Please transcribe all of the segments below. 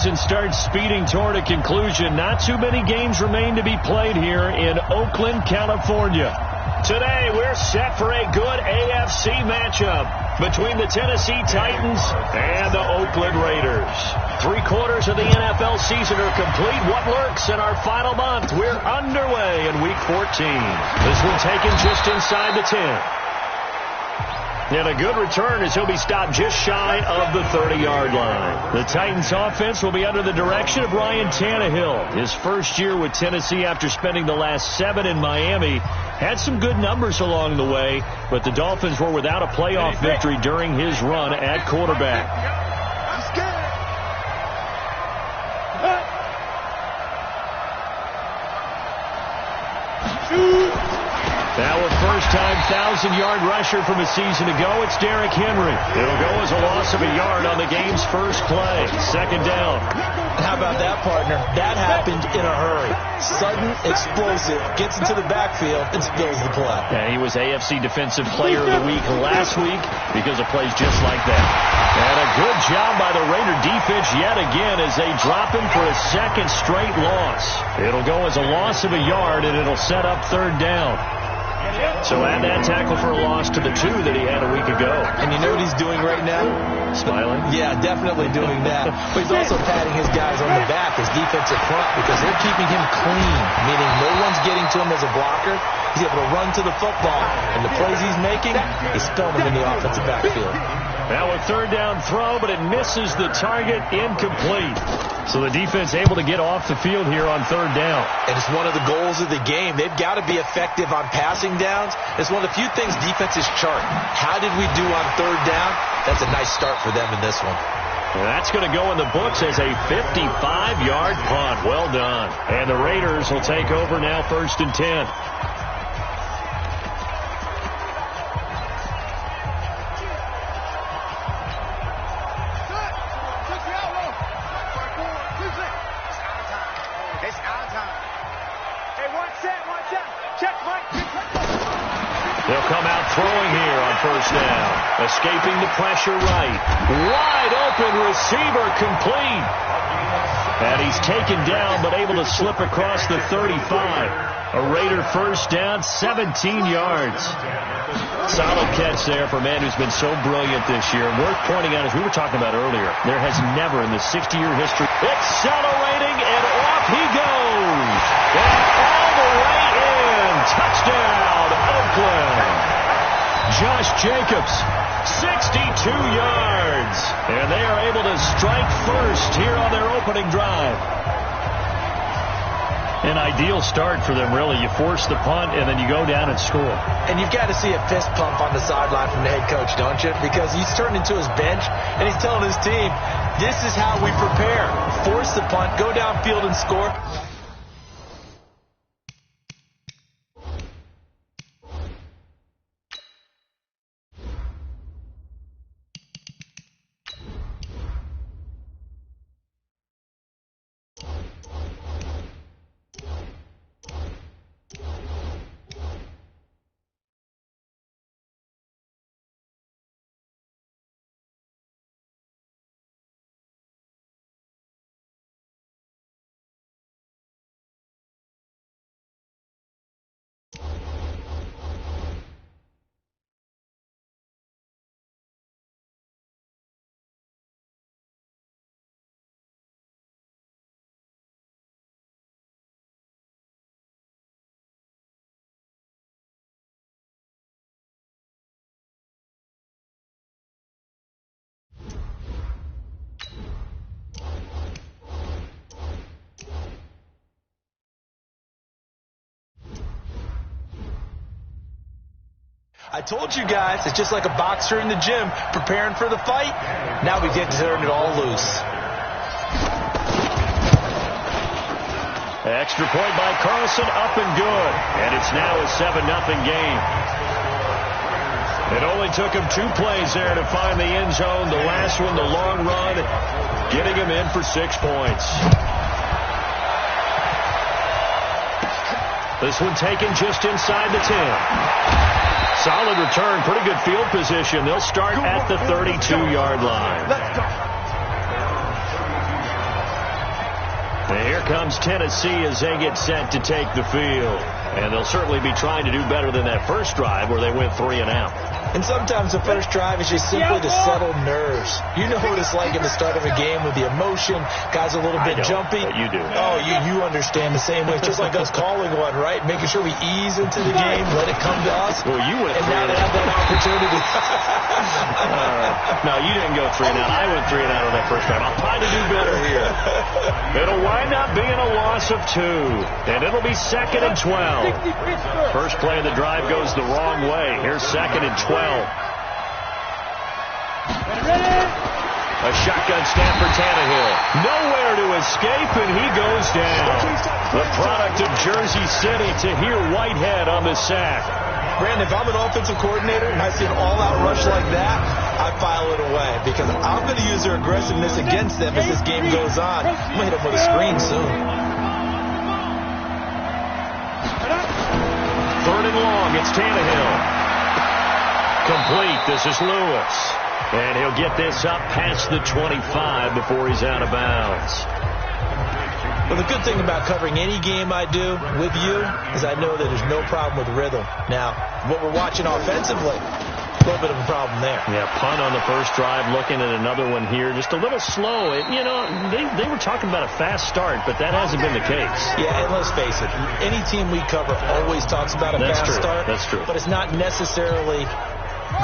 And starts speeding toward a conclusion. Not too many games remain to be played here in Oakland, California. Today, we're set for a good AFC matchup between the Tennessee Titans and the Oakland Raiders. 3/4 of the NFL season are complete. What lurks in our final month? We're underway in Week 14. This one taken just inside the 10. And a good return as he'll be stopped just shy of the 30-yard line. The Titans offense will be under the direction of Ryan Tannehill. His first year with Tennessee after spending the last 7 in Miami. Had some good numbers along the way, but the Dolphins were without a playoff victory during his run at quarterback. Now a first-time 1,000-yard rusher from a season ago, it's Derrick Henry. It'll go as a loss of a yard on the game's first play. Second down. How about that, partner? That happened in a hurry. Sudden, explosive, gets into the backfield, and spills the play. And he was AFC Defensive Player of the Week last week because of plays just like that. And a good job by the Raider defense yet again as they drop him for a second straight loss. It'll go as a loss of a yard, and it'll set up third down. So add that tackle for a loss to the 2 that he had a week ago. And you know what he's doing right now? Smiling? Yeah, definitely doing that. But he's also patting his guys on the back, his defensive front, because they're keeping him clean, meaning no one's getting to him as a blocker. He's able to run to the football, and the plays he's making, he's throwing them in the offensive backfield. Now a third down throw, but it misses the target, incomplete. So the defense able to get off the field here on third down. And it's one of the goals of the game. They've got to be effective on passing downs. It's one of the few things defenses chart. How did we do on third down? That's a nice start for them in this one. And that's going to go in the books as a 55-yard punt. Well done. And the Raiders will take over now, 1st and 10. They'll come out throwing here on first down. Escaping the pressure right. Wide open receiver complete. And he's taken down but able to slip across the 35. A Raider first down, 17 yards. Solid catch there for a man who's been so brilliant this year. And worth pointing out, as we were talking about earlier, there has never in the 60-year history accelerating, and off he goes. And all the way in. Touchdown, Oakland. Josh Jacobs, 62 yards. And they are able to strike first here on their opening drive. An ideal start for them, really. You force the punt, and then you go down and score. And you've got to see a fist pump on the sideline from the head coach, don't you? Because he's turned into his bench, and he's telling his team, this is how we prepare. Force the punt, go downfield and score. I told you guys, it's just like a boxer in the gym preparing for the fight. Now we get to turn it all loose. Extra point by Carlson, up and good. And it's now a 7-0 game. It only took him 2 plays there to find the end zone. The last one, the long run, getting him in for 6 points. This one taken just inside the 10. Solid return, pretty good field position. They'll start at the 32-yard line. Let's go. comes Tennessee as they get set to take the field. And they'll certainly be trying to do better than that first drive where they went 3 and out. And sometimes the first drive is just simply to settle nerves. You know what it's like at the start of a game with the emotion. Guys a little bit jumpy. But you do. Oh, you understand the same way. Just like us calling one, right? Making sure we ease into the game, let it come to us. Well, you went and 3 now and they have that opportunity. No, you didn't go 3 and out. I went 3 and out on that first drive. I'll try to do better here. It'll wind up being a loss of 2. And it'll be 2nd and 12. First play of the drive goes the wrong way. Here's 2nd and 12. A shotgun snap for Tannehill. Nowhere to escape, and he goes down. The product of Jersey City to hear Whitehead on the sack. Brandon, if I'm an offensive coordinator and I see an all-out rush like that, I file it away because I'm going to use their aggressiveness against them as this game goes on. I'm going to hit them with a screen soon. 3rd and long, it's Tannehill. Complete, this is Lewis. And he'll get this up past the 25 before he's out of bounds. Well, the good thing about covering any game I do with you is I know that there's no problem with rhythm. Now, what we're watching offensively, a little bit of a problem there. Yeah, punt on the first drive, looking at another one here. Just a little slow. You know, they were talking about a fast start, but that hasn't been the case. Yeah, and let's face it, any team we cover always talks about a fast start. That's true. But it's not necessarily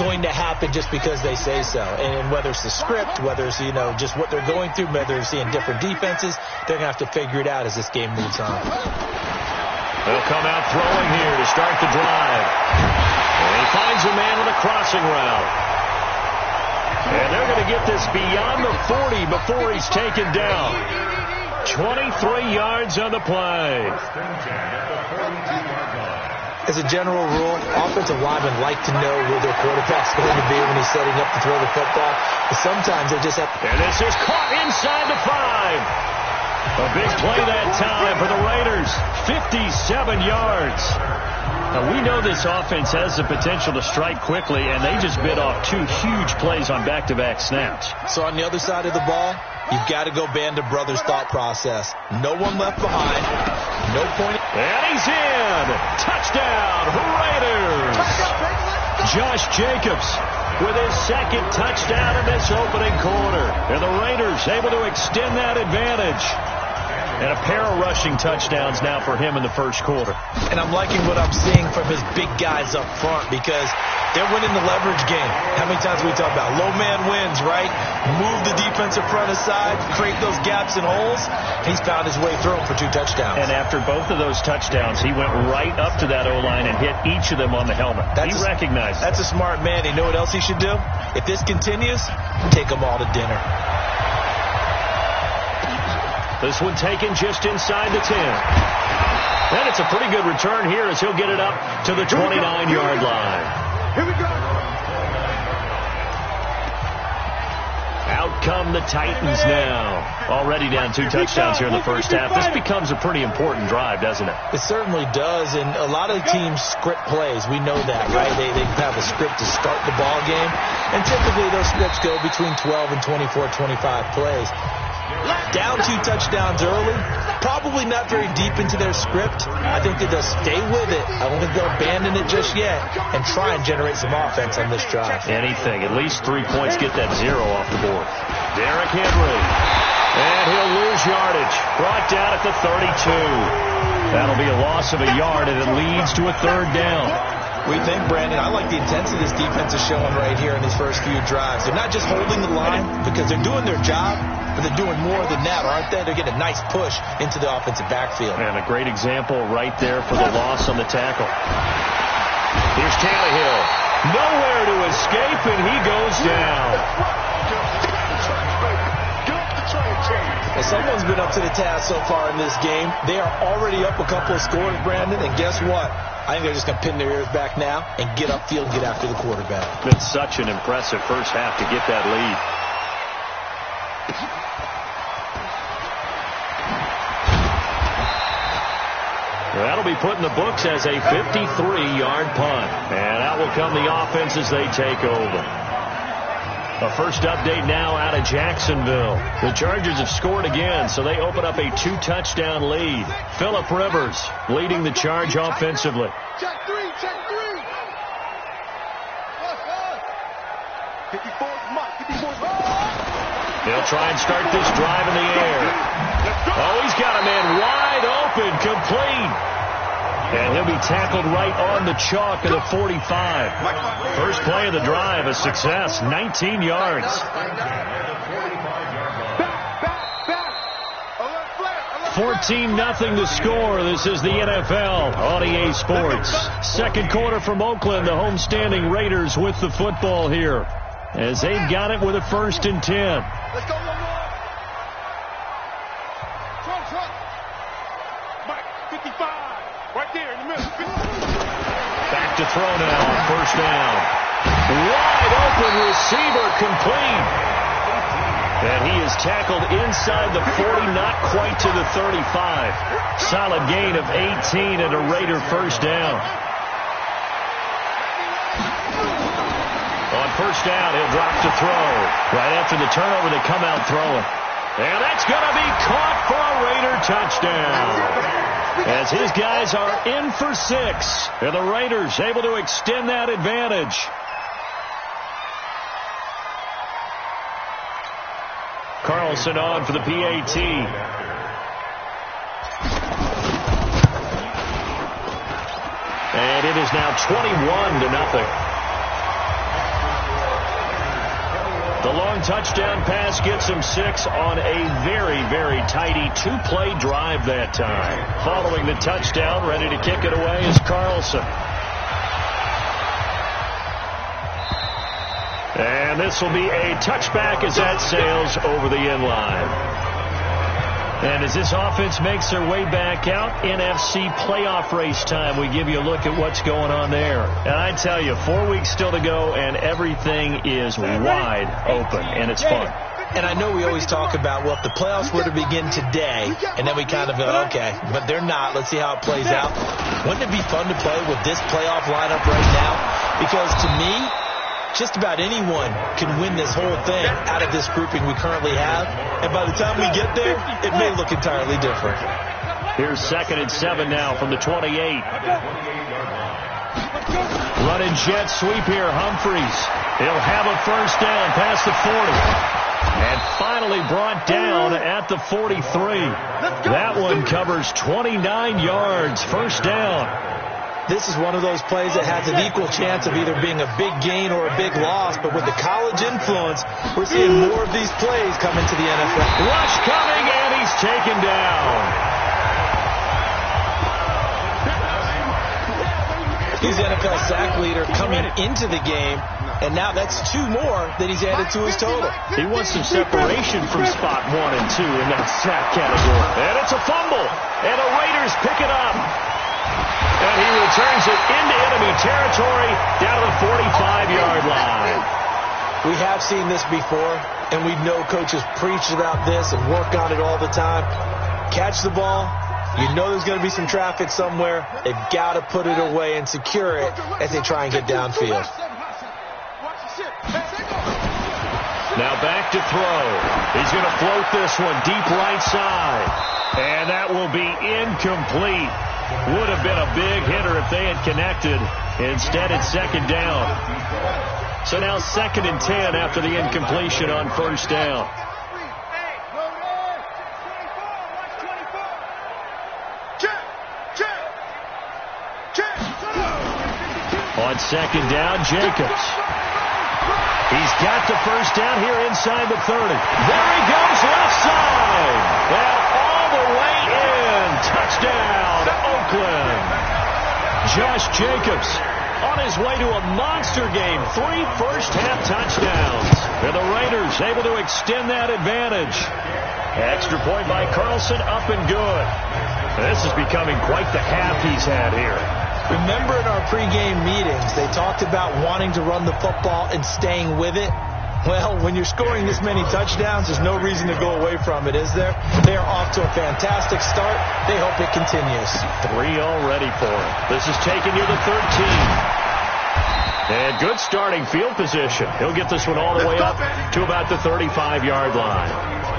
going to happen just because they say so. And whether it's the script, whether it's, just what they're going through, whether they're seeing different defenses, they're going to have to figure it out as this game moves on. They'll come out throwing here to start the drive. And he finds a man with a crossing route. And they're going to get this beyond the 40 before he's taken down. 23 yards on the play. As a general rule, offensive linemen like to know where their quarterback's going to be when he's setting up to throw the football. But sometimes they just have to... And this is caught inside the 5. A big play that time for the Raiders. 57 yards. Now, we know this offense has the potential to strike quickly, and they just bit off 2 huge plays on back-to-back snaps. So on the other side of the ball, you've got to go Band of Brothers thought process. No one left behind. No point. And he's in. Touchdown, Raiders. Josh Jacobs with his 2nd touchdown in this opening quarter. And the Raiders able to extend that advantage. And a pair of rushing touchdowns now for him in the first quarter. And I'm liking what I'm seeing from his big guys up front because they're winning the leverage game. How many times we talk about low man wins, right? Move the defensive front aside, create those gaps and holes. He's found his way through them for 2 touchdowns. And after both of those touchdowns, he went right up to that O-line and hit each of them on the helmet. He recognized it. That's a smart man. You know what else he should do? If this continues, take them all to dinner. This one taken just inside the 10. And it's a pretty good return here as he'll get it up to the 29-yard line. Here we go. Out come the Titans now. Already down 2 touchdowns here in the first half. This becomes a pretty important drive, doesn't it? It certainly does, and a lot of teams script plays. We know that, right? They have a script to start the ball game, and typically those scripts go between 12 and 24, 25 plays. Down 2 touchdowns early, probably not very deep into their script. I think that they'll stay with it. I don't think they'll abandon it just yet and try and generate some offense on this drive. Anything. At least 3 points, get that 0 off the board. Derrick Henry. And he'll lose yardage. Brought down at the 32. That'll be a loss of a yard, and it leads to a 3rd down. We think, Brandon, I like the intensity this defense is showing right here in these first few drives. They're not just holding the line because they're doing their job, but they're doing more than that, aren't they? They're getting a nice push into the offensive backfield. And a great example right there for the loss on the tackle. Here's Tannehill. Nowhere to escape, and he goes down. Well, someone's been up to the task so far in this game. They are already up a couple of scores, Brandon, and guess what? I think they're just going to pin their ears back now and get upfield and get after the quarterback. Been such an impressive first half to get that lead. That'll be put in the books as a 53-yard punt. And out will come the offense as they take over. A first update now out of Jacksonville. The Chargers have scored again, so they open up a 2-touchdown lead. Phillip Rivers leading the charge offensively. Check three. He'll try and start this drive in the air. Oh, he's got a man wide open, complete. And he'll be tackled right on the chalk of the 45. First play of the drive, a success, 19 yards. 14-0 the score. This is the NFL on EA Sports. Second quarter from Oakland, the homestanding Raiders with the football here, as they've got it with a 1st and 10. Let's go one more. Trump. Mike, 55. Right there in the middle. Back to throw now on 1st down. Wide open receiver, complete. And he is tackled inside the 40, not quite to the 35. Solid gain of 18 and a Raider 1st down. On 1st down, he'll drop to throw. Right after the turnover, they come out throwing. And that's going to be caught for a Raider touchdown, as his guys are in for 6. And the Raiders able to extend that advantage. Carlson on for the PAT. And it is now 21-0. The long touchdown pass gets him 6 on a very, very tidy 2-play drive that time. Following the touchdown, ready to kick it away is Carlson. And this will be a touchback as that sails over the end line. And as this offense makes their way back out, NFC playoff race time, we give you a look at what's going on there. And I tell you, 4 weeks still to go, and everything is wide open, and it's fun. And I know we always talk about, well, if the playoffs were to begin today, and then we kind of go, okay, but they're not. Let's see how it plays out. Wouldn't it be fun to play with this playoff lineup right now? Because to me, just about anyone can win this whole thing out of this grouping we currently have. And by the time we get there, it may look entirely different. Here's 2nd and 7 now from the 28. Running jet sweep here, Humphreys. He'll have a 1st down past the 40. And finally brought down at the 43. That one covers 29 yards, 1st down. This is one of those plays that has an equal chance of either being a big gain or a big loss. But with the college influence, we're seeing more of these plays come into the NFL. Rush coming, and he's taken down. He's the NFL sack leader coming into the game, and now that's 2 more that he's added to his total. He wants some separation from spot 1 and 2 in that sack category. And it's a fumble, and the Raiders pick it up. And he returns it into enemy territory down to the 45-yard line. We have seen this before, and we know coaches preach about this and work on it all the time. Catch the ball. You know there's going to be some traffic somewhere. They've got to put it away and secure it as they try and get downfield. Now back to throw. He's going to float this one deep right side. And that will be incomplete. Would have been a big hitter if they had connected. Instead, it's 2nd down. So now 2nd and 10 after the incompletion on 1st down. On 2nd down, Jacobs. He's got the 1st down here inside the 30. There he goes, left side. And all the way in. Touchdown, Oakland. Josh Jacobs on his way to a monster game. 3 first-half touchdowns. And the Raiders able to extend that advantage. Extra point by Carlson, up and good. This is becoming quite the half he's had here. Remember in our pregame meetings, they talked about wanting to run the football and staying with it. Well, when you're scoring this many touchdowns, there's no reason to go away from it, is there? They are off to a fantastic start. They hope it continues. 3 already for him. This is taken near the 13. And good starting field position. He'll get this one all the way up to about the 35-yard line.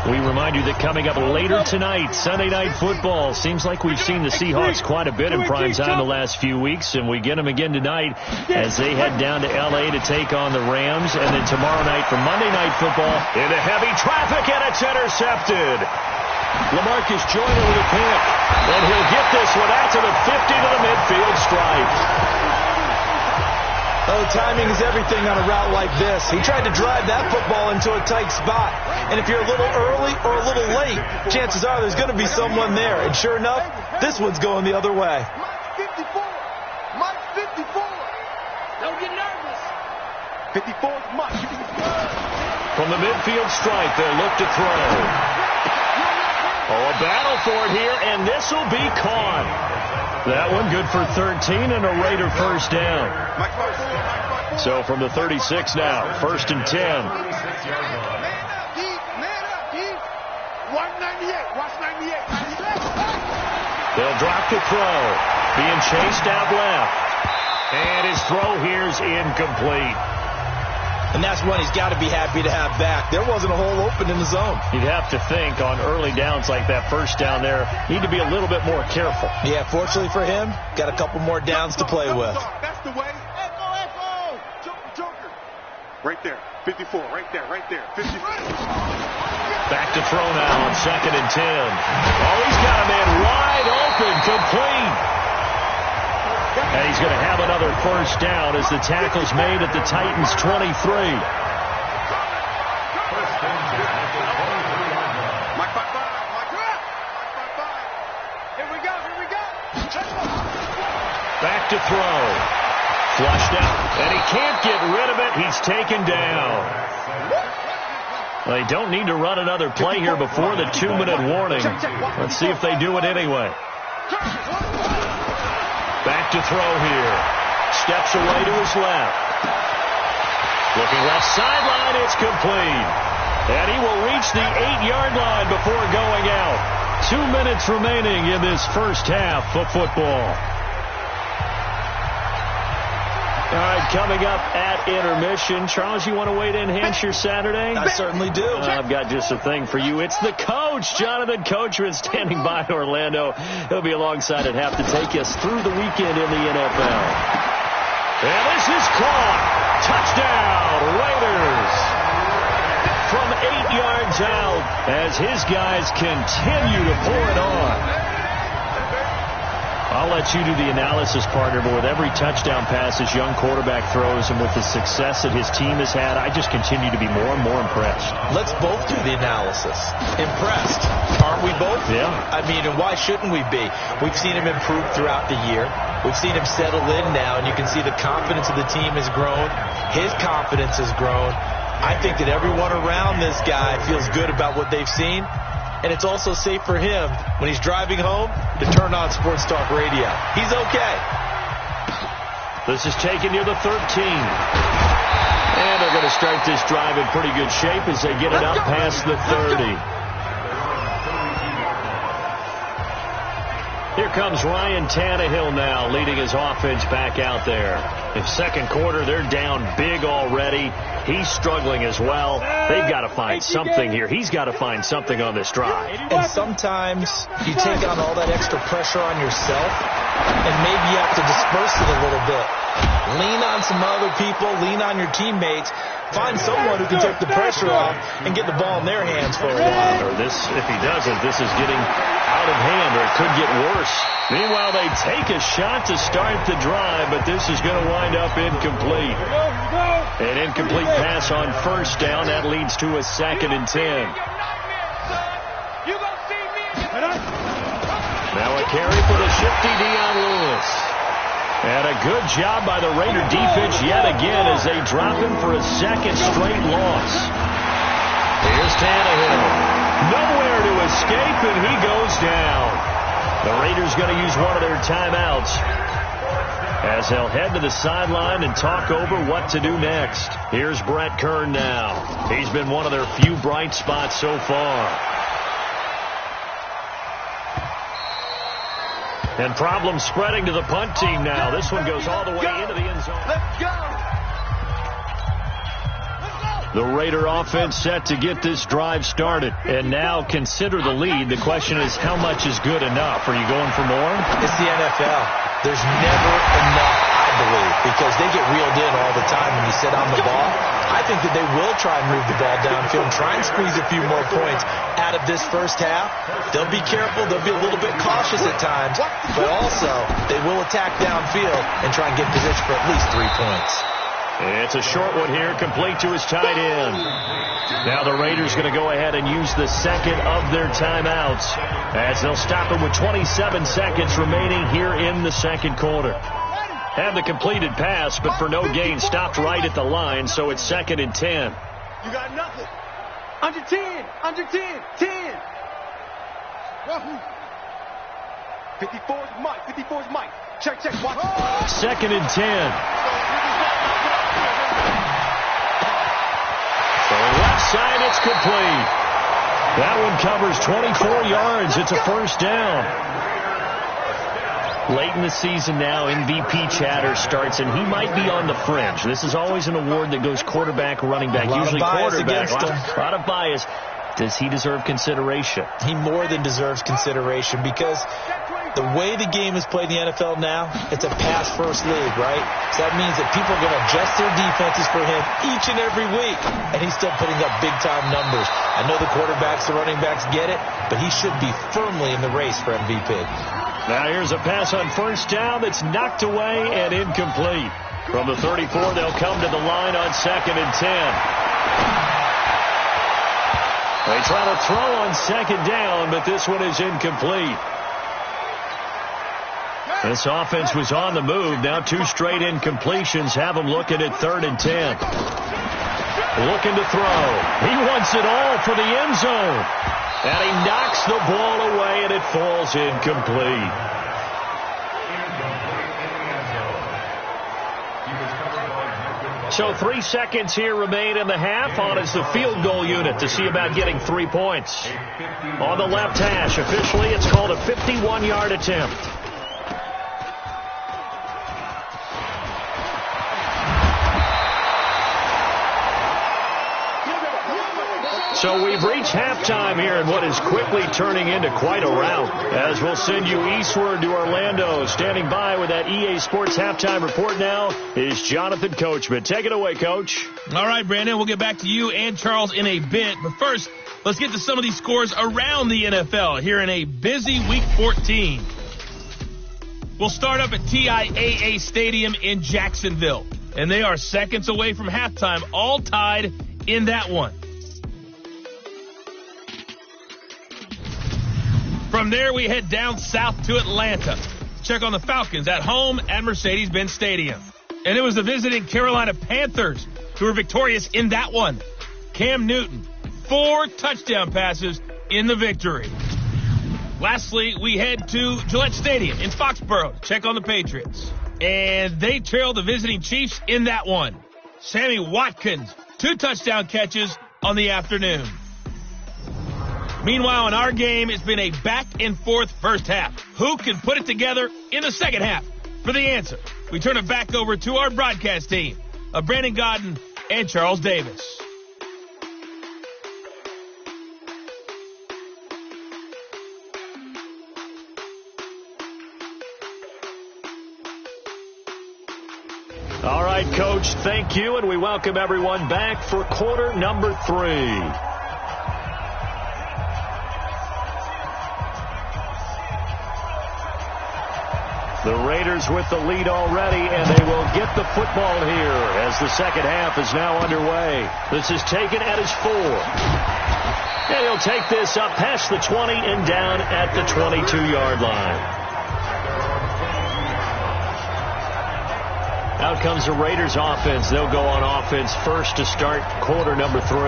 We remind you that coming up later tonight, Sunday Night Football. Seems like we've seen the Seahawks quite a bit in prime time the last few weeks, and we get them again tonight as they head down to L.A. to take on the Rams. And then tomorrow night for Monday Night Football into heavy traffic, and it's intercepted. LaMarcus Joyner with a pick, and he'll get this one out to the 50 to the midfield stripe. Oh, timing is everything on a route like this. He tried to drive that football into a tight spot. And if you're a little early or a little late, chances are there's going to be someone there. And sure enough, this one's going the other way. Mike 54. Mike 54. Don't get nervous. 54 is Mike. From the midfield stripe, they'll look to throw. Oh, a battle for it here, and this will be caught. That one good for 13 and a Raider first down. So from the 36 now, 1st and 10. Man up, deep. Watch 98. Watch 98. They'll drop to throw. Being chased out left. And his throw here's incomplete. And that's one he's got to be happy to have back. There wasn't a hole open in the zone. You'd have to think on early downs like that first down there, need to be a little bit more careful. Yeah, fortunately for him, got a couple more downs to play with. That's the way. Echo. Joker. Right there. 54. Right there. 54. Back to throw now on 2nd and 10. Oh, he's got a man wide open, complete. And he's going to have another first down as the tackle's made at the Titans' 23. Here we go. Back to throw. Flushed out. And he can't get rid of it. He's taken down. Well, they don't need to run another play here before the 2-minute warning. Let's see if they do it anyway. Back to throw here. Steps away to his left. Looking left sideline, it's complete. And he will reach the 8-yard line before going out. 2 minutes remaining in this first half of football. All right, coming up at intermission. Charles, you want to wait to enhance your Saturday? I certainly do. I've got just a thing for you. It's the coach, Jonathan Coachman, standing by Orlando. He'll be alongside at half to take us through the weekend in the NFL. And this is caught. Touchdown, Raiders. From 8 yards out as his guys continue to pour it on. I'll let you do the analysis, partner, but with every touchdown pass his young quarterback throws and with the success that his team has had, I just continue to be more and more impressed. Let's both do the analysis. Impressed. Aren't we both? Yeah. I mean, and why shouldn't we be? We've seen him improve throughout the year. We've seen him settle in now, and you can see the confidence of the team has grown. His confidence has grown. I think that everyone around this guy feels good about what they've seen. And it's also safe for him when he's driving home to turn on Sports Talk Radio. He's okay. This is taken near the 13. And they're going to start this drive in pretty good shape as they get it up past the 30. Here comes Ryan Tannehill now leading his offense back out there. In second quarter, they're down big already. He's struggling as well. They've got to find something here. He's got to find something on this drive. And sometimes you take on all that extra pressure on yourself, and maybe you have to disperse it a little bit. Lean on some other people. Lean on your teammates. Find someone who can take the pressure off and get the ball in their hands for a while. Or this, if he doesn't, this is getting out of hand, or it could get worse. Meanwhile, they take a shot to start the drive, but this is going to wind up incomplete. An incomplete pass on first down. That leads to a 2nd and 10. Now a carry for the shifty Dion Lewis. And a good job by the Raider defense yet again as they drop him for a second straight loss. Here's Tannehill. Nowhere to escape, and he goes down. The Raiders going to use one of their timeouts as they'll head to the sideline and talk over what to do next. Here's Brett Kern now. He's been one of their few bright spots so far. And problems spreading to the punt team now. This one goes all the way into the end zone. Let's go. The Raider offense set to get this drive started. And now consider the lead. The question is, how much is good enough? Are you going for more? It's the NFL. There's never enough, I believe, because they get reeled in all the time when you sit on the ball. I think that they will try and move the ball downfield and try and squeeze a few more points out of this first half. They'll be careful. They'll be a little bit cautious at times, but also they will attack downfield and try and get position for at least 3 points. It's a short one here, complete to his tight end. Now the Raiders going to go ahead and use the second of their timeouts as they'll stop it with 27 seconds remaining here in the second quarter. Had the completed pass, but for no gain, stopped right at the line, so it's 2nd and 10. You got nothing. Under 10. Under 10. 10. 54's Mike. 54's Mike. Check, check. Watch. 2nd and 10. So left side, it's complete. That one covers 24 yards. It's a first down. Late in the season now, MVP chatter starts, and he might be on the fringe. This is always an award that goes quarterback, running back, usually quarterback. A lot of bias. Does he deserve consideration? He more than deserves consideration because the way the game is played in the NFL now, it's a pass-first league, right? So that means that people are going to adjust their defenses for him each and every week, and he's still putting up big-time numbers. I know the quarterbacks, the running backs get it, but he should be firmly in the race for MVP. Now here's a pass on first down that's knocked away and incomplete. From the 34, they'll come to the line on 2nd and 10. They try to throw on 2nd down, but this one is incomplete. This offense was on the move. Now 2 straight incompletions have them looking at 3rd and 10. Looking to throw. He wants it all for the end zone. And he knocks the ball away, and it falls incomplete. So 3 seconds here remain in the half. On is the field goal unit to see about getting 3 points. On the left hash, officially it's called a 51-yard attempt. So we've reached halftime here in what is quickly turning into quite a rout. As we'll send you eastward to Orlando. Standing by with that EA Sports halftime report now is Jonathan Coachman. Take it away, Coach. All right, Brandon, we'll get back to you and Charles in a bit. But first, let's get to some of these scores around the NFL here in a busy Week 14. We'll start up at TIAA Stadium in Jacksonville. And they are seconds away from halftime, all tied in that one. From there, we head down south to Atlanta. Check on the Falcons at home at Mercedes-Benz Stadium. And it was the visiting Carolina Panthers who were victorious in that one. Cam Newton, 4 touchdown passes in the victory. Lastly, we head to Gillette Stadium in Foxborough to check on the Patriots. And they trailed the visiting Chiefs in that one. Sammy Watkins, 2 touchdown catches on the afternoon. Meanwhile, in our game, it's been a back-and-forth first half. Who can put it together in the second half? For the answer, we turn it back over to our broadcast team of Brandon Godden and Charles Davis. All right, Coach, thank you, and we welcome everyone back for quarter number 3. The Raiders with the lead already, and they will get the football here as the second half is now underway. This is taken at his 4. And he'll take this up past the 20 and down at the 22-yard line. Out comes the Raiders offense. They'll go on offense first to start quarter number 3.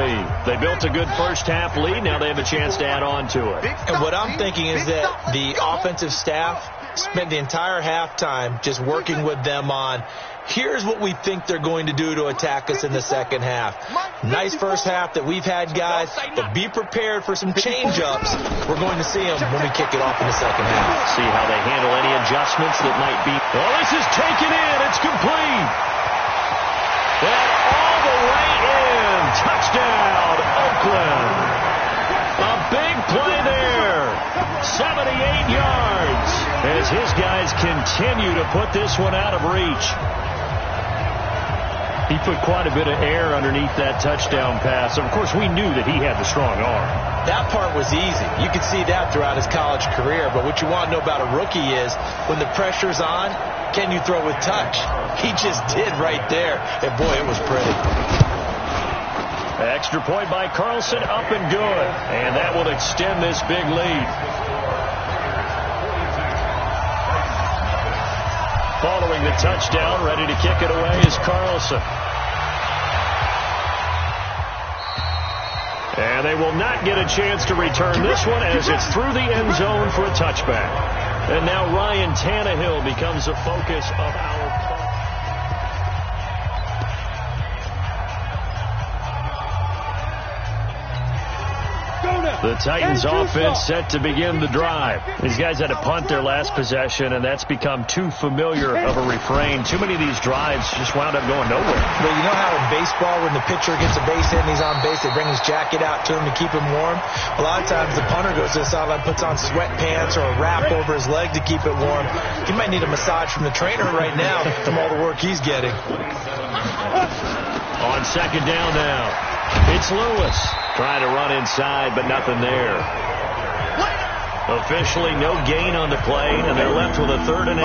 They built a good first half lead. Now they have a chance to add on to it. And what I'm thinking is that the offensive staff spent the entire halftime just working with them on, here's what we think they're going to do to attack us in the second half. Nice first half that we've had, guys, but be prepared for some change-ups. We're going to see them when we kick it off in the second half. See how they handle any adjustments that might be. Well, this is taken in. It's complete. And all the way in. Touchdown, Oakland. A big play there. 78 yards as his guys continue to put this one out of reach. He put quite a bit of air underneath that touchdown pass. Of course, we knew that he had the strong arm. That part was easy. You could see that throughout his college career. But what you want to know about a rookie is when the pressure's on, can you throw with touch? He just did right there. And, boy, it was pretty. Extra point by Carlson, up and good. And that will extend this big lead. Following the touchdown, ready to kick it away is Carlson. And they will not get a chance to return this one as it's through the end zone for a touchback. And now Ryan Tannehill becomes the focus of our play. The Titans offense set to begin the drive. These guys had to punt their last possession, and that's become too familiar of a refrain. Too many of these drives just wound up going nowhere. But you know how in baseball, when the pitcher gets a base hit and he's on base, they bring his jacket out to him to keep him warm? A lot of times the punter goes to the sideline, puts on sweatpants or a wrap over his leg to keep it warm. He might need a massage from the trainer right now from all the work he's getting. On second down now, it's Lewis trying to run inside, but nothing there. Officially no gain on the play, and they're left with a 3rd and 8.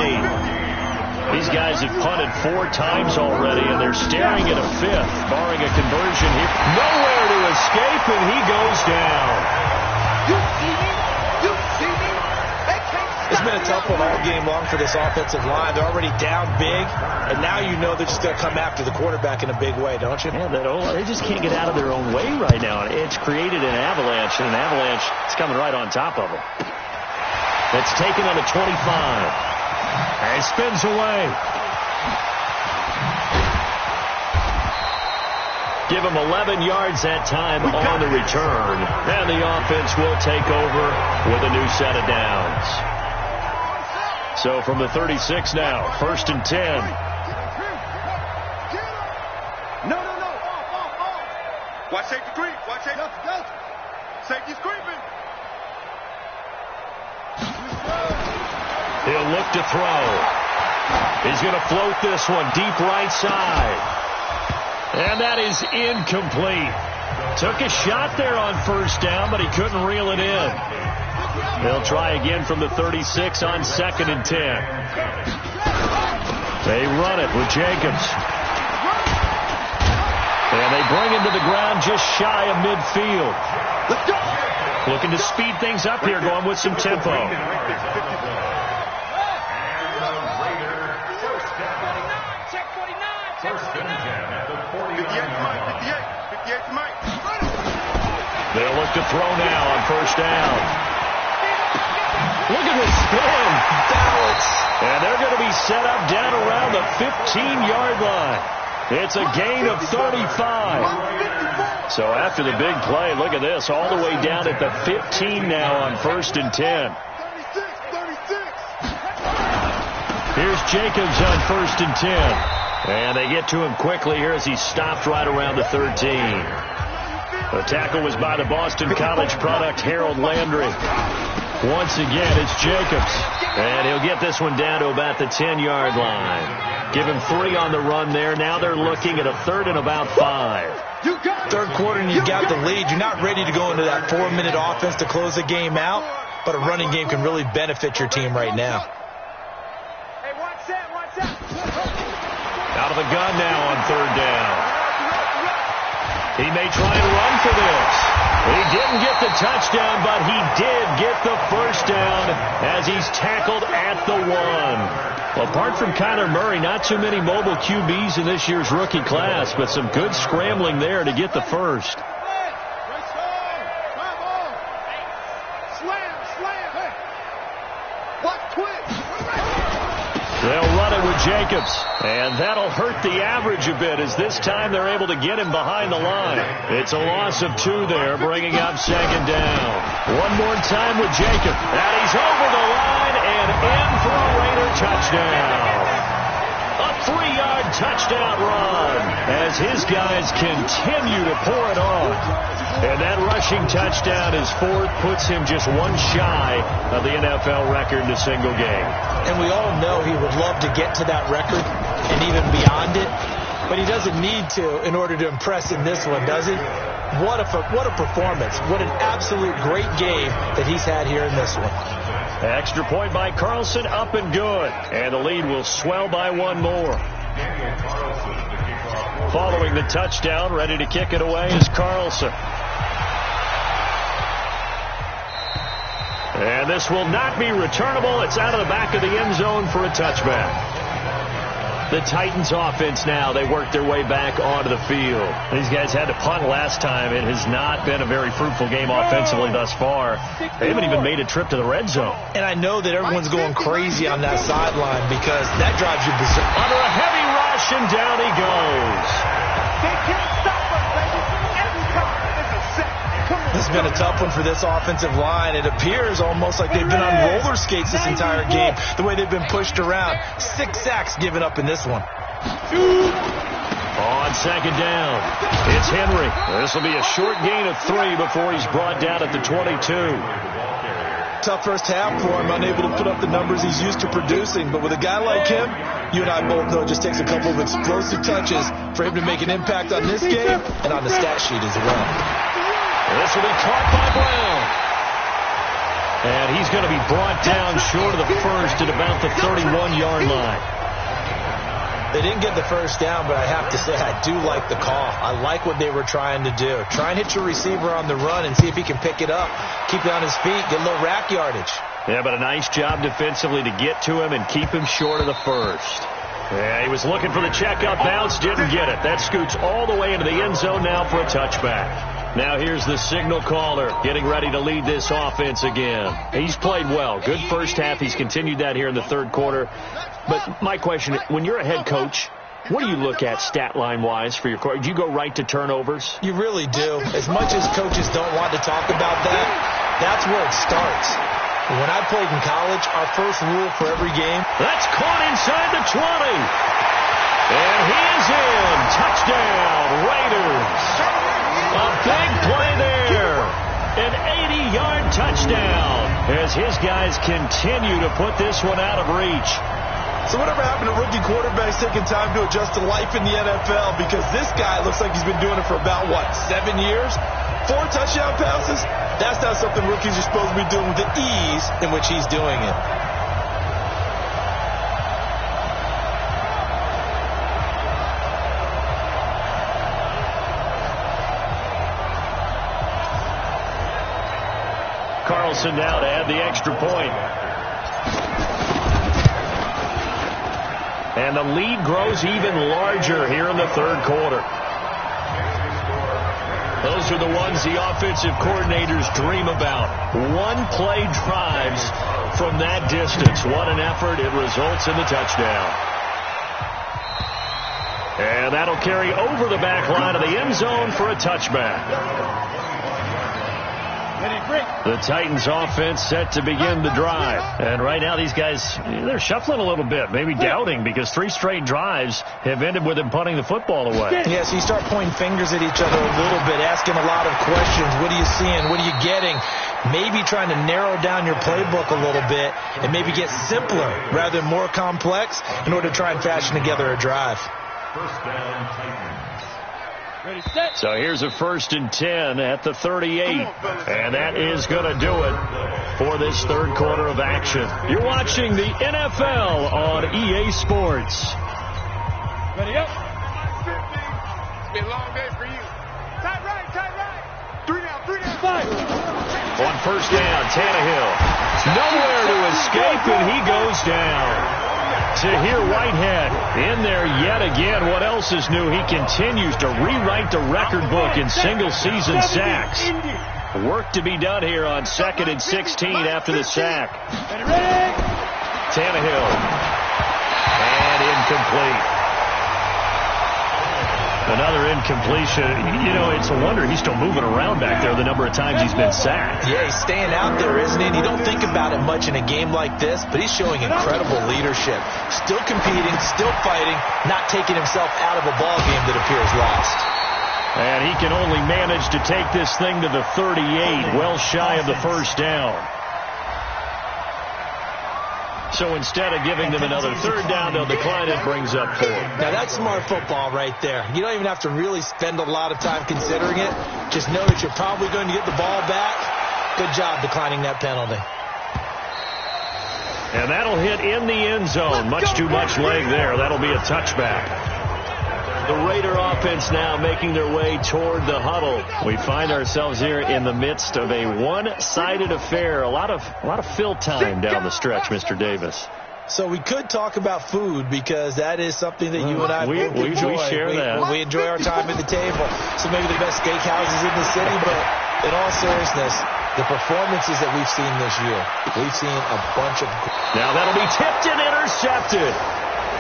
These guys have punted 4 times already, and they're staring at a 5th, barring a conversion here. Nowhere to escape, and he goes down. It's been a tough one all game long for this offensive line. They're already down big, and now you know they're just going to come after the quarterback in a big way, don't you? Yeah, they just can't get out of their own way right now. It's created an avalanche, and an avalanche is coming right on top of them. It's taken on the 25. And it spins away. Give him 11 yards that time on the return. And the offense will take over with a new set of downs. So from the 36 now, 1st and 10. No. Watch safety creep. Watch safety. Go. Safety's creeping. He'll look to throw. He's going to float this one deep right side. And that is incomplete. Took a shot there on 1st down, but he couldn't reel it in. They'll try again from the 36 on 2nd and 10. They run it with Jacobs. And they bring him to the ground just shy of midfield. Looking to speed things up here, going with some tempo. They'll look to throw now on 1st down. Look at this spin. Balance. And they're going to be set up down around the 15-yard line. It's a gain of 35. So after the big play, look at this, all the way down at the 15 now on 1st and 10. Here's Jacobs on 1st and 10. And they get to him quickly here as he stopped right around the 13. The tackle was by the Boston College product, Harold Landry. Once again, it's Jacobs. And he'll get this one down to about the 10-yard line. Give him 3 on the run there. Now they're looking at a 3rd and about 5. 3rd quarter and you got the lead. You're not ready to go into that 4-minute offense to close the game out, but a running game can really benefit your team right now. Hey, watch that. Out of the gun now on 3rd down. He may try and run for this. He didn't get the touchdown, but he did get the 1st down as he's tackled at the 1. Well, apart from Kyler Murray, not too many mobile QBs in this year's rookie class, but some good scrambling there to get the 1st. Slam. Watch twitch. They'll run it with Jacobs, and that'll hurt the average a bit as this time they're able to get him behind the line. It's a loss of 2 there, bringing up second down. One more time with Jacob, and he's over the line and in for a Raider touchdown. A 3-yard touchdown run as his guys continue to pour it on. And that rushing touchdown, his 4th, puts him just 1 shy of the NFL record in a single game. And we all know he would love to get to that record and even beyond it, but he doesn't need to in order to impress in this one, does he? What a performance. What an absolute great game that he's had here in this one. Extra point by Carlson, up and good. And the lead will swell by 1 more. Following the touchdown, ready to kick it away is Carlson. And this will not be returnable. It's out of the back of the end zone for a touchback. The Titans offense now, they work their way back onto the field. These guys had to punt last time. It has not been a very fruitful game offensively thus far. They haven't even made a trip to the red zone. And I know that everyone's going crazy on that sideline because that drives you berserk. Under a heavy rush, and down he goes. They can't stop us, baby. Every time it's a set. This has been a tough one for this offensive line. It appears almost like they've been on roller skates this entire game, the way they've been pushed around. 6 sacks given up in this one. On second down, it's Henry. This will be a short gain of 3 before he's brought down at the 22. Tough first half for him, unable to put up the numbers he's used to producing. But with a guy like him, you and I both know it just takes a couple of explosive touches for him to make an impact on this game and on the stat sheet as well. This will be caught by Brown. And he's going to be brought down short of the first at about the 31-yard line. They didn't get the first down, but I have to say I do like the call. I like what they were trying to do. Try and hit your receiver on the run and see if he can pick it up. Keep it on his feet, get a little rack yardage. Yeah, but a nice job defensively to get to him and keep him short of the first. Yeah, he was looking for the check-up bounce, didn't get it. That scoots all the way into the end zone now for a touchback. Now here's the signal caller getting ready to lead this offense again. He's played well. Good first half. He's continued that here in the third quarter. But my question, when you're a head coach, what do you look at stat line-wise for your coach? Do you go right to turnovers? You really do. As much as coaches don't want to talk about that, that's where it starts. When I played in college, our first rule for every game. That's caught inside the 20. And he is in. Touchdown, Raiders. A big play there. An 80-yard touchdown as his guys continue to put this one out of reach. So whatever happened to rookie quarterbacks taking time to adjust to life in the NFL? Because this guy looks like he's been doing it for about, 7 years? 4 touchdown passes? That's not something rookies are supposed to be doing with the ease in which he's doing it. Carlson now to add the extra point. And the lead grows even larger here in the third quarter. Those are the ones the offensive coordinators dream about. One-play drives from that distance. What an effort. It results in the touchdown. And that'll carry over the back line of the end zone for a touchback. The Titans offense set to begin the drive. And right now these guys, they're shuffling a little bit, maybe doubting, because 3 straight drives have ended with them punting the football away. Yeah, so you start pointing fingers at each other a little bit, asking a lot of questions. What are you seeing? What are you getting? Maybe trying to narrow down your playbook a little bit and maybe get simpler rather than more complex in order to try and fashion together a drive. First down, Titans. Ready, set. So here's a 1st and 10 at the 38. And that is going to do it for this third quarter of action. You're watching the NFL on EA Sports. Ready up. It's been a long day for you. Tight right, tight right. 3 down, 5. On first down, Tannehill. Nowhere to escape, and he goes down. Tahir Whitehead in there yet again. What else is new? He continues to rewrite the record book in single-season sacks. Work to be done here on 2nd and 16 after the sack. Tannehill and incomplete. Another incompletion. You know, it's a wonder he's still moving around back there the number of times he's been sacked. Yeah, he's staying out there, isn't he? And you don't think about it much in a game like this, but he's showing incredible leadership. Still competing, still fighting, not taking himself out of a ball game that appears lost. And he can only manage to take this thing to the 38, well shy of the first down. So instead of giving them another third down, they'll decline it, brings up 4. Now that's smart football right there. You don't even have to really spend a lot of time considering it. Just know that you're probably going to get the ball back. Good job declining that penalty. And that'll hit in the end zone. Much too much leg there. That'll be a touchback. The Raider offense now making their way toward the huddle. We find ourselves here in the midst of a one-sided affair. A lot of fill time down the stretch, Mr. Davis. So we could talk about food because that is something that you and I both enjoy. We share that. We enjoy our time at the table. So maybe the best steakhouses in the city, but in all seriousness, the performances that we've seen this year, we've seen a bunch of... Now that'll be tipped and intercepted.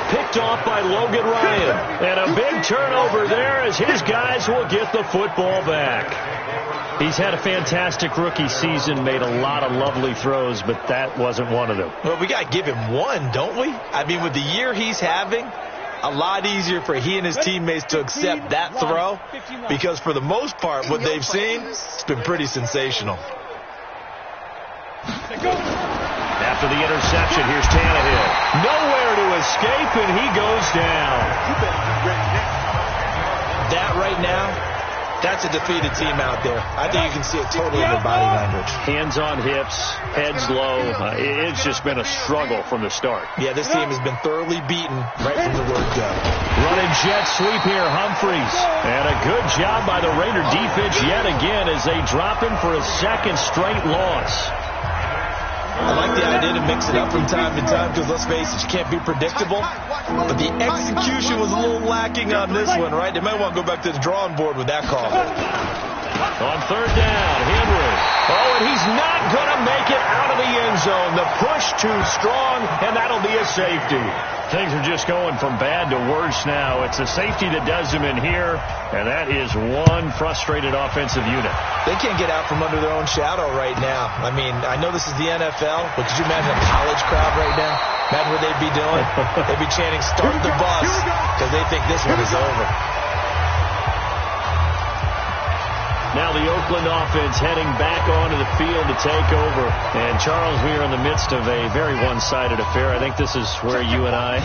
Picked off by Logan Ryan. And a big turnover there as his guys will get the football back. He's had a fantastic rookie season, made a lot of lovely throws, but that wasn't one of them. Well, we got to give him one, don't we? I mean, with the year he's having, a lot easier for he and his teammates to accept that throw because for the most part, what they've seen, it's been pretty sensational. After the interception, here's Tannehill. Nowhere to escape, and he goes down. That right now, that's a defeated team out there. I think you can see it totally in their body language. Hands on hips, heads low. It's just been a struggle from the start. Yeah, this team has been thoroughly beaten right from the word go. Running jet sweep here, Humphreys. And a good job by the Raider defense yet again as they drop him for a second straight loss. I like the idea to mix it up from time to time because, let's face it, you can't be predictable. But the execution was a little lacking on this one, right? They might want to go back to the drawing board with that call. On third down, Henry. Oh, and he's not going to make it out of the end zone. The push too strong, and that'll be a safety. Things are just going from bad to worse now. It's a safety that does them in here, and that is one frustrated offensive unit. They can't get out from under their own shadow right now. I mean, I know this is the NFL, but could you imagine a college crowd right now? Imagine what they'd be doing. They'd be chanting, "Start the bus," because they think this one is over. Now the Oakland offense heading back onto the field to take over. And, Charles, we are in the midst of a very one-sided affair. I think this is where you and I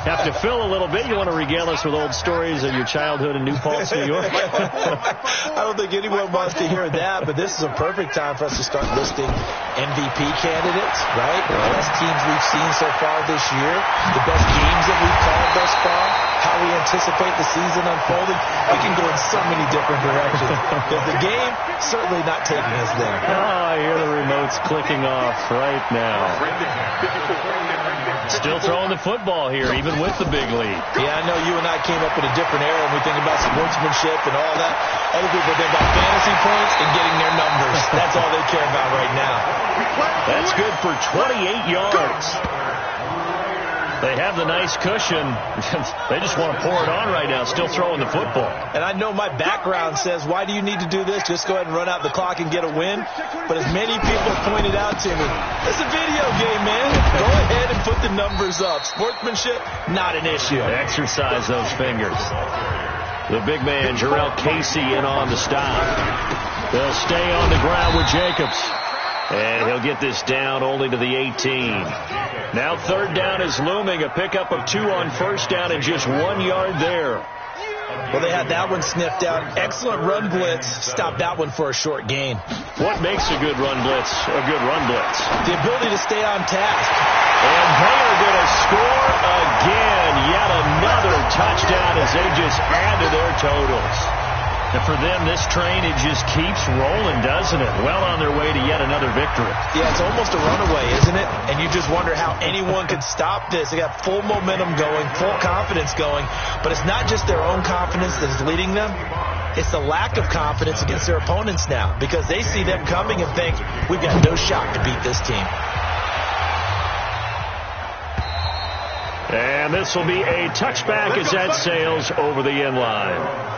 have to fill a little bit. You want to regale us with old stories of your childhood in New Paltz, New York? I don't think anyone wants to hear that, but this is a perfect time for us to start listing MVP candidates, right? The best teams we've seen so far this year, the best games that we've called thus far, how we anticipate the season unfolding. We can go in so many different directions. Because the game, certainly not taking us there. Oh, I hear the remotes clicking off right now. Still throwing the football here, even with the big lead. Yeah, I know you and I came up in a different era when we think about sportsmanship and all that. Other people think about fantasy points and getting their numbers. That's all they care about right now. That's good for 28 yards. They have the nice cushion. They just want to pour it on right now, still throwing the football. And I know my background says, why do you need to do this? Just go ahead and run out the clock and get a win. But as many people pointed out to me, it's a video game, man. Go ahead and put the numbers up. Sportsmanship, not an issue. Exercise those fingers. The big man, Jarrell Casey, in on the stop. They'll stay on the ground with Jacobs. And he'll get this down only to the 18. Now third down is looming. A pickup of 2 on first down and just 1 yard there. Well, they had that one sniffed out. Excellent run blitz. Stopped that one for a short gain. What makes a good run blitz a good run blitz? The ability to stay on task. And they are going to score again. Yet another touchdown as they just add to their totals. And for them, this train, it just keeps rolling, doesn't it? Well on their way to yet another victory. Yeah, it's almost a runaway, isn't it? And you just wonder how anyone could stop this. They got full momentum going, full confidence going. But it's not just their own confidence that is leading them. It's the lack of confidence against their opponents now because they see them coming and think, we've got no shot to beat this team. And this will be a touchback as that sails over the end line.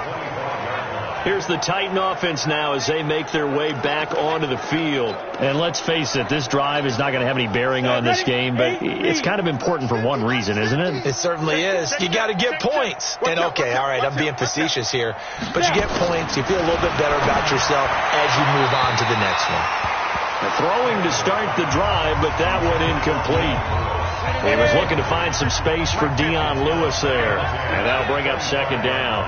Here's the Titan offense now as they make their way back onto the field. And let's face it, this drive is not going to have any bearing on this game, but it's kind of important for one reason, isn't it? It certainly is. You got to get points. And, okay, all right, I'm being facetious here, but you get points, you feel a little bit better about yourself as you move on to the next one. Throwing to start the drive, but that one incomplete. He was looking to find some space for Dion Lewis there, and that'll bring up second down.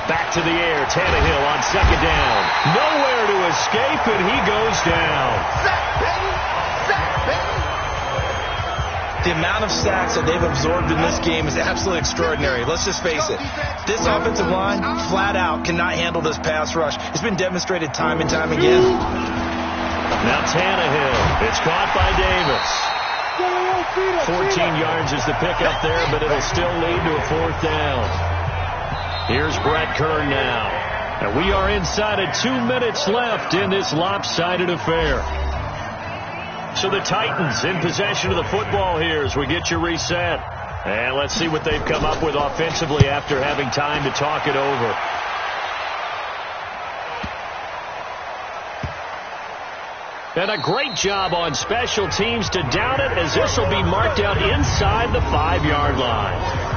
Back to the air, Tannehill on second down. Nowhere to escape, and he goes down. The amount of sacks that they've absorbed in this game is absolutely extraordinary. Let's just face it. This offensive line, flat out, cannot handle this pass rush. It's been demonstrated time and time again. Now Tannehill. It's caught by Davis. 14 yards is the pickup there, but it'll still lead to a fourth down. Here's Brett Kern now. And we are inside of 2 minutes left in this lopsided affair. So the Titans in possession of the football here as we get you reset. And let's see what they've come up with offensively after having time to talk it over. And a great job on special teams to down it, as this will be marked out inside the 5-yard line.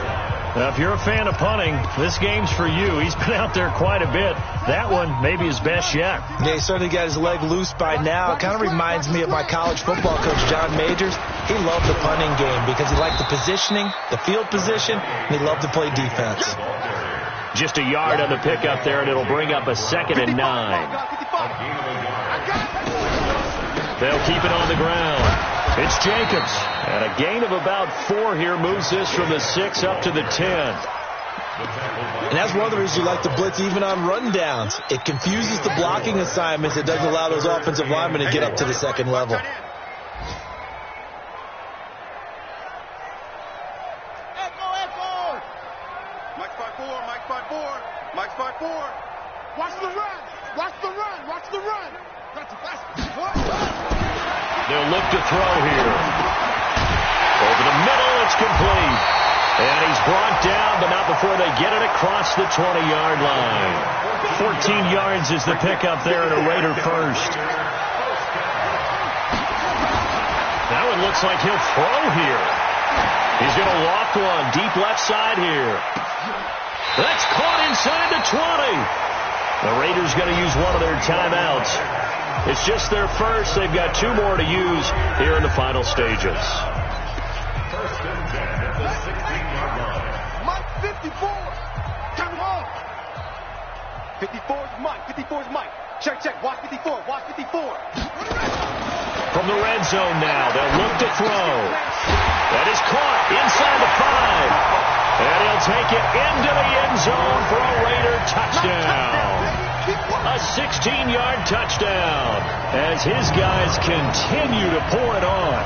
Now, if you're a fan of punting, this game's for you. He's been out there quite a bit. That one maybe his best yet. Yeah, he certainly got his leg loose by now. It kind of reminds me of my college football coach, John Majors. He loved the punting game because he liked the positioning, the field position, and he loved to play defense. Just a yard on the pickup there, and it'll bring up a 2nd and 9. They'll keep it on the ground. It's Jacobs. And a gain of about 4 here moves this from the 6 up to the 10. And that's one of the reasons you like to blitz even on rundowns. It confuses the blocking assignments. It doesn't allow those offensive linemen to get up to the second level. Mike 5-4, Mike 5-4, Mike 5-4. Watch the run. Watch the run. Watch the run. They'll look to throw here. Over the middle, it's complete. And he's brought down, but not before they get it across the 20-yard line. 14 yards is the pickup there at a Raider first. Now it looks like he'll throw here. He's going to walk one deep left side here. That's caught inside the 20. The Raiders going to use one of their timeouts. It's just their first. They've got 2 more to use here in the final stages. First and 10 at the 16-yard line. Mike 54. Turn him on. 54 is Mike. 54 is Mike. Check. Watch 54. Watch 54. From the red zone now, they'll look to throw. That is caught inside the 5. And he'll take it into the end zone for a Raider touchdown. A 16-yard touchdown as his guys continue to pour it on.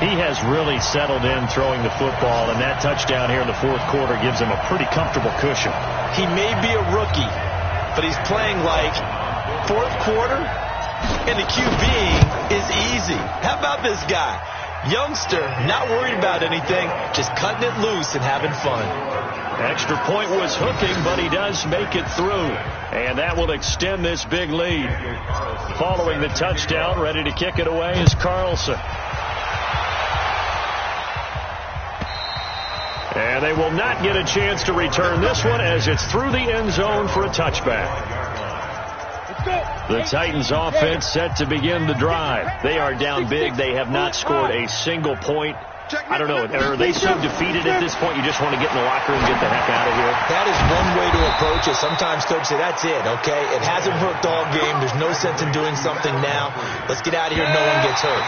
He has really settled in throwing the football, and that touchdown here in the fourth quarter gives him a pretty comfortable cushion. He may be a rookie, but he's playing like fourth quarter, and the QBing is easy. How about this guy? Youngster, not worried about anything, just cutting it loose and having fun. Extra point was hooking, but he does make it through. And that will extend this big lead. Following the touchdown, ready to kick it away is Carlson. And they will not get a chance to return this one as it's through the end zone for a touchback. The Titans offense set to begin the drive. They are down big. They have not scored a single point. I don't know. Are they so defeated at this point you just want to get in the locker room and get the heck out of here? That is one way to approach it. Sometimes coaches say, that's it, okay? It hasn't worked all game. There's no sense in doing something now. Let's get out of here. No one gets hurt.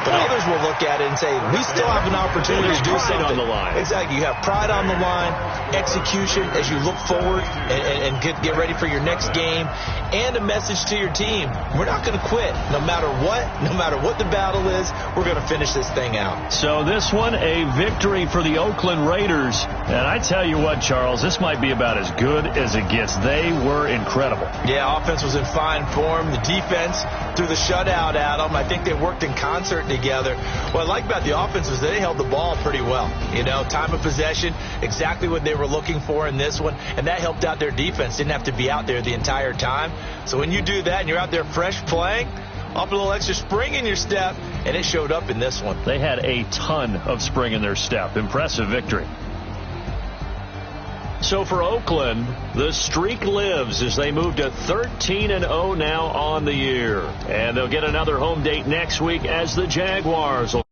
But others will look at it and say, we still have an opportunity to do something. On the line. Exactly. You have pride on the line, execution as you look forward and get ready for your next game, and a message to your team. We're not going to quit. No matter what the battle is, we're going to finish this thing out. So this this one, a victory for the Oakland Raiders. And I tell you what, Charles, this might be about as good as it gets. They were incredible. Yeah, offense was in fine form. The defense threw the shutout at them. I think they worked in concert together. What I like about the offense is they held the ball pretty well. You know, time of possession, exactly what they were looking for in this one, and that helped out their defense. Didn't have to be out there the entire time. So when you do that and you're out there fresh playing, up a little extra spring in your step, and it showed up in this one. They had a ton of spring in their step. Impressive victory. So for Oakland, the streak lives as they move to 13-0 now on the year. And they'll get another home date next week as the Jaguars will